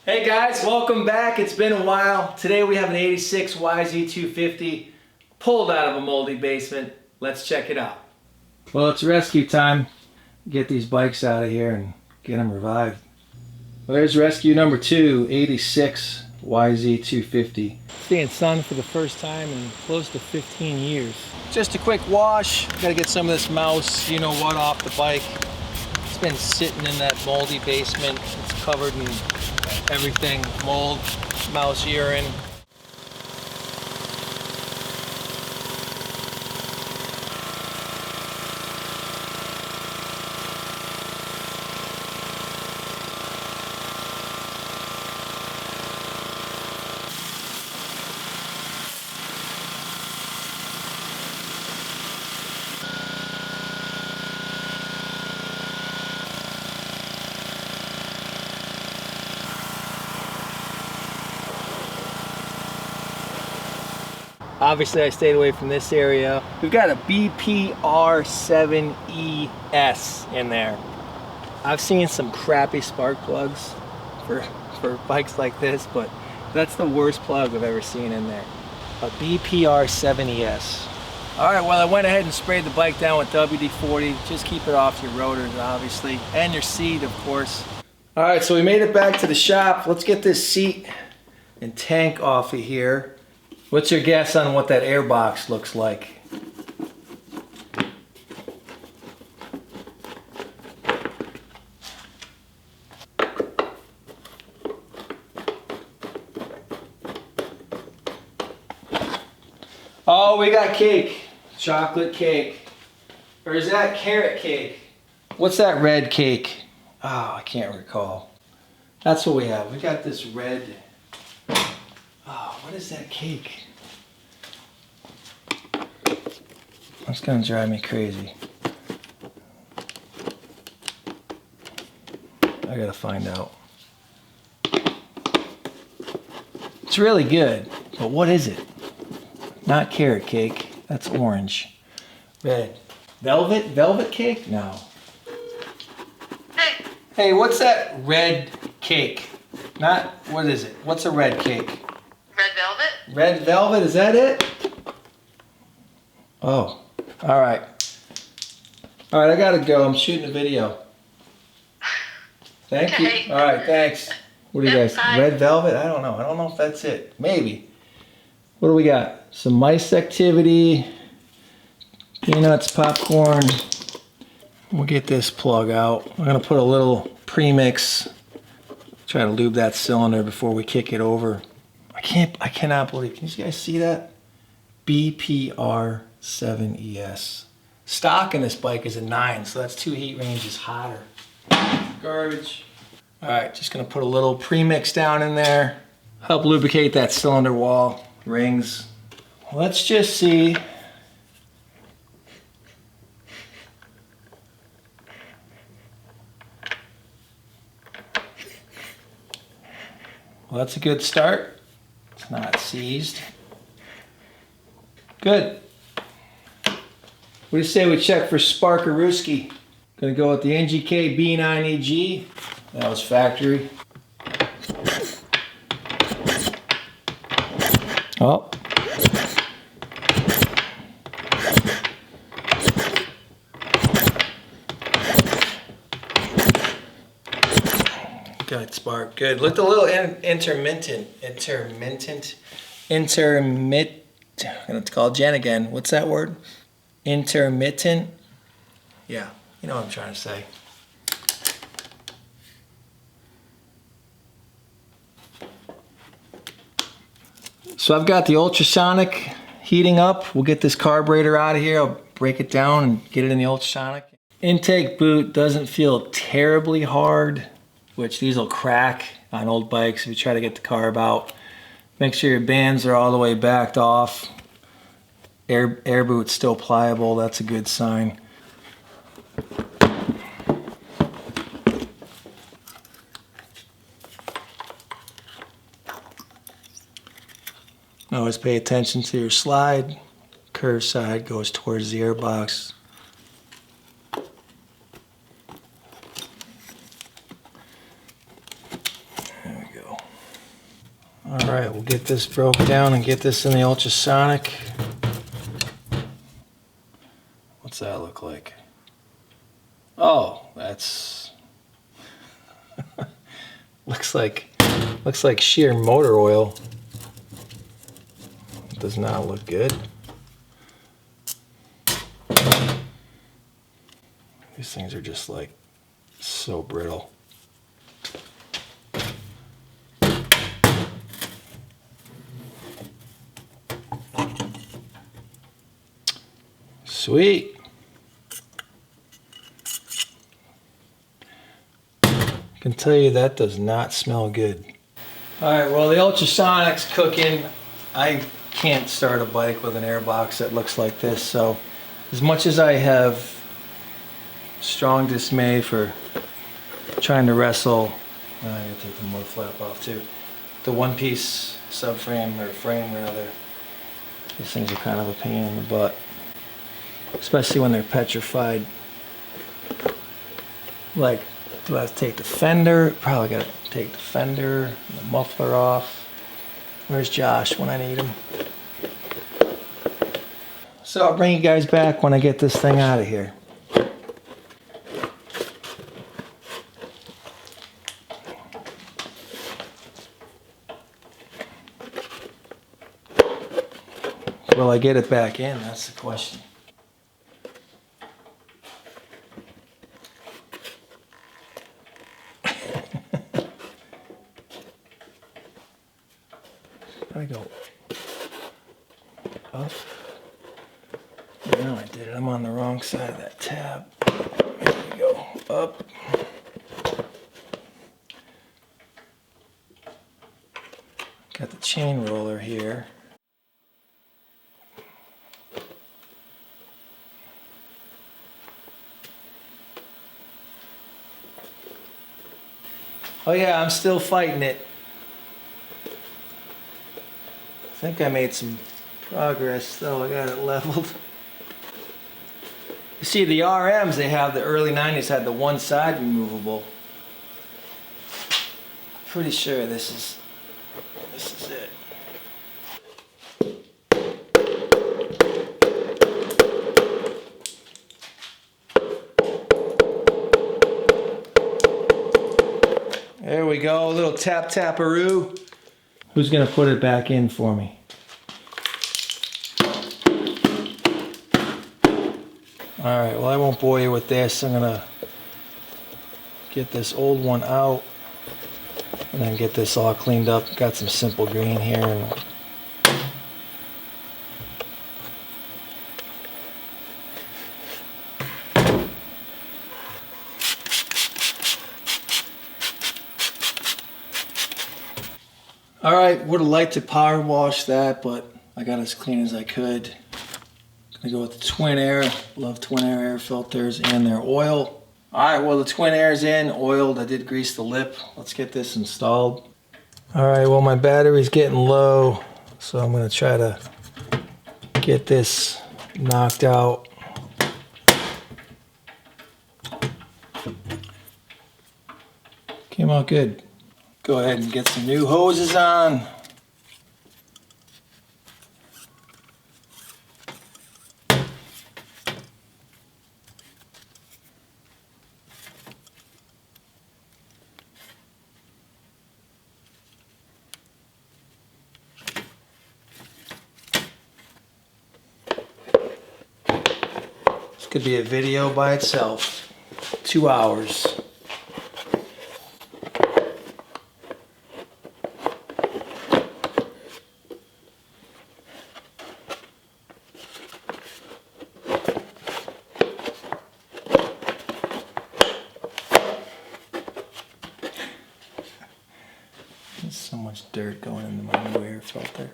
Hey guys, welcome back. It's been a while. Today we have an 86 YZ250 pulled out of a moldy basement. Let's check it out. Well, it's rescue time. Get these bikes out of here and get them revived. Well, there's rescue number 2, 86 YZ250. Seeing sun for the first time in close to 15 years. Just a quick wash. Gotta get some of this mouse, you know what, off the bike. It's been sitting in that moldy basement. It's covered in everything, mold, mouse urine. Obviously, I stayed away from this area. We've got a BPR7ES in there. I've seen some crappy spark plugs for bikes like this, but that's the worst plug I've ever seen in there. A BPR7ES. All right, well, I went ahead and sprayed the bike down with WD-40. Just keep it off your rotors, obviously, and your seat, of course. All right, so we made it back to the shop. Let's get this seat and tank off of here. What's your guess on what that air box looks like? Oh, we got cake. Chocolate cake. Or is that carrot cake? What's that red cake? Oh, I can't recall. That's what we have. We got this red... Oh, what is that cake? That's gonna drive me crazy. I gotta find out. It's really good, but what is it? Not carrot cake, that's orange. Red. Velvet? Velvet cake? No. Hey, what's that red cake? Not, what is it? What's a red cake? Red velvet? Red velvet, is that it? Oh, all right. All right, I gotta go. I'm shooting a video. Thank you. All right, thanks. What do you guys, Bye. red velvet? I don't know. I don't know if that's it. Maybe. What do we got? Some mice activity, peanuts, popcorn. We'll get this plug out. I'm gonna put a little premix. Try to lube that cylinder before we kick it over. I cannot believe, can you guys see that? BPR7ES. Stock in this bike is a 9, so that's 2 heat ranges hotter. Garbage. All right, just gonna put a little premix down in there. Help lubricate that cylinder wall, rings. Let's just see. Well, that's a good start. It's not seized. Good. What do you say we check for Sparkarooski? Gonna go with the NGK B9EG. That was factory. Oh. Good spark, good. Looked a little intermittent. I'm gonna call Jen again. What's that word? Intermittent? Yeah, you know what I'm trying to say. So I've got the ultrasonic heating up. We'll get this carburetor out of here. I'll break it down and get it in the ultrasonic. Intake boot doesn't feel terribly hard, which these will crack on old bikes if you try to get the carb out. Make sure your bands are all the way backed off. Air boot's still pliable, that's a good sign. Always pay attention to your slide. Curved side goes towards the air box. There we go. Alright, we'll get this broke down and get this in the ultrasonic. What's that look like? Oh, that's looks like sheer motor oil. It does not look good. These things are just like so brittle. Sweet. I can tell you that does not smell good. Alright, well the ultrasonic's cooking. I can't start a bike with an airbox that looks like this, so as much as I have strong dismay for trying to wrestle, I gotta take the mud flap off too, the one-piece subframe, or frame rather. These things are kind of a pain in the butt, especially when they're petrified. Like, do I have to take the fender? Probably gotta take the fender and the muffler off. Where's Josh when I need him? So I'll bring you guys back when I get this thing out of here. Will I get it back in? That's the question. I go up. No, I did it. I'm on the wrong side of that tab. There we go. Up. Got the chain roller here. Oh yeah, I'm still fighting it. I think I made some progress though. I got it leveled. You see, the RMs, they have, the early 90s had the one side removable. Pretty sure this is it. There we go, a little tap-taparoo. Who's gonna put it back in for me? Alright, well I won't bore you with this. I'm gonna get this old one out and then get this all cleaned up. Got some simple green here. And alright, would have liked to power wash that, but I got as clean as I could. Gonna go with the Twin Air. Love Twin Air filters and their oil. Alright, well the Twin Air's in, oiled. I did grease the lip. Let's get this installed. Alright, well my battery's getting low, so I'm gonna try to get this knocked out. Came out good. Go ahead and get some new hoses on. This could be a video by itself. 2 hours. There's so much dirt going into my new air filter.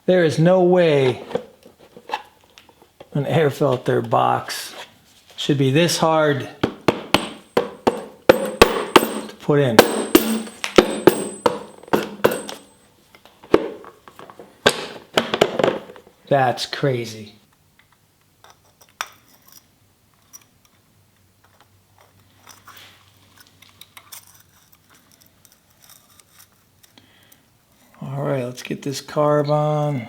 There is no way an air filter box should be this hard to put in. That's crazy. right, let's get this carb on.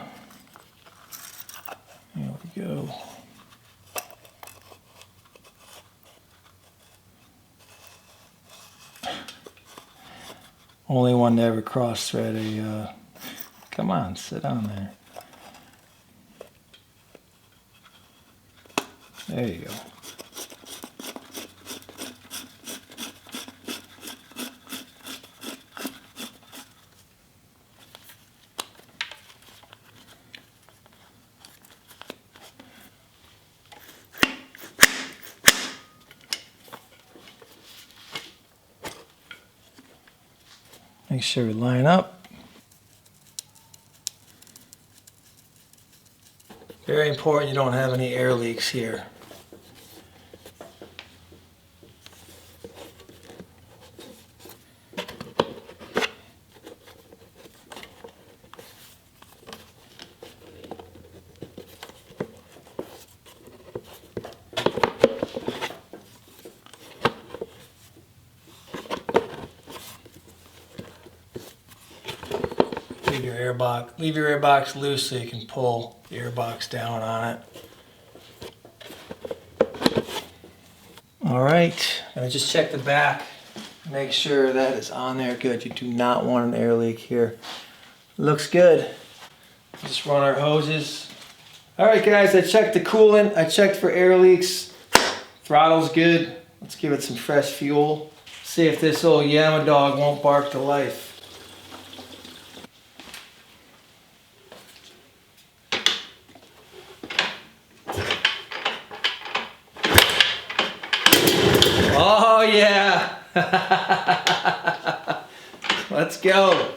There we go. Only one to ever cross-thread a, come on, sit on there. There you go. Make sure we line up. Very important you don't have any air leaks here. Leave your air box loose so you can pull the air box down on it. All right, gonna just check the back, make sure that is on there good. You do not want an air leak here. Looks good. Just run our hoses. All right, guys, I checked the coolant. I checked for air leaks. Throttle's good. Let's give it some fresh fuel. See if this old Yamaha dog won't bark to life. Oh yeah! Let's go.